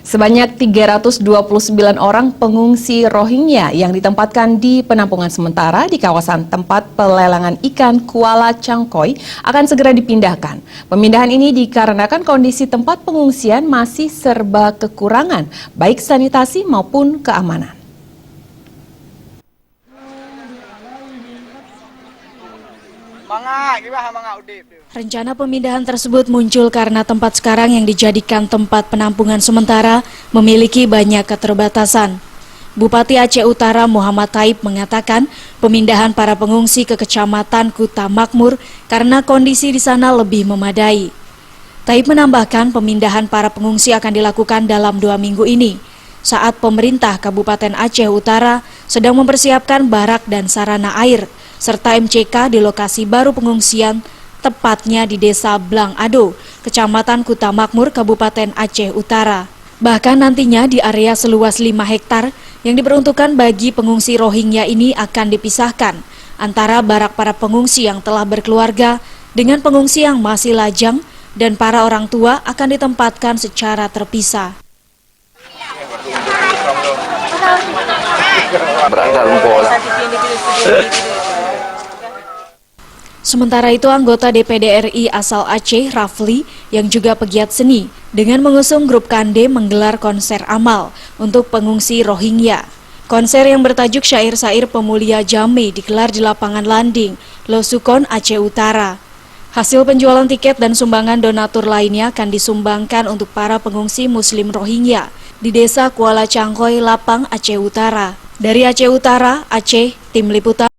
Sebanyak 329 orang pengungsi Rohingya yang ditempatkan di penampungan sementara di kawasan tempat pelelangan ikan Kuala Cangkoi akan segera dipindahkan. Pemindahan ini dikarenakan kondisi tempat pengungsian masih serba kekurangan, baik sanitasi maupun keamanan. Rencana pemindahan tersebut muncul karena tempat sekarang yang dijadikan tempat penampungan sementara memiliki banyak keterbatasan. Bupati Aceh Utara Muhammad Taib mengatakan pemindahan para pengungsi ke Kecamatan Kuta Makmur karena kondisi di sana lebih memadai. Taib menambahkan pemindahan para pengungsi akan dilakukan dalam 2 minggu ini, saat pemerintah Kabupaten Aceh Utara sedang mempersiapkan barak dan sarana air, serta MCK di lokasi baru pengungsian, tepatnya di Desa Blang Ado, Kecamatan Kuta Makmur, Kabupaten Aceh Utara. Bahkan nantinya di area seluas 5 hektar yang diperuntukkan bagi pengungsi Rohingya ini akan dipisahkan antara barak para pengungsi yang telah berkeluarga dengan pengungsi yang masih lajang, dan para orang tua akan ditempatkan secara terpisah. Sementara itu, anggota DPD RI asal Aceh, Rafli, yang juga pegiat seni, dengan mengusung grup Kande menggelar konser amal untuk pengungsi Rohingya. Konser yang bertajuk Syair-Syair Pemulia Jame digelar di lapangan landing, Losukon, Aceh Utara. Hasil penjualan tiket dan sumbangan donatur lainnya akan disumbangkan untuk para pengungsi Muslim Rohingya di Desa Kuala Cangkoi, Lapang, Aceh Utara. Dari Aceh Utara, Aceh, Tim Liputan.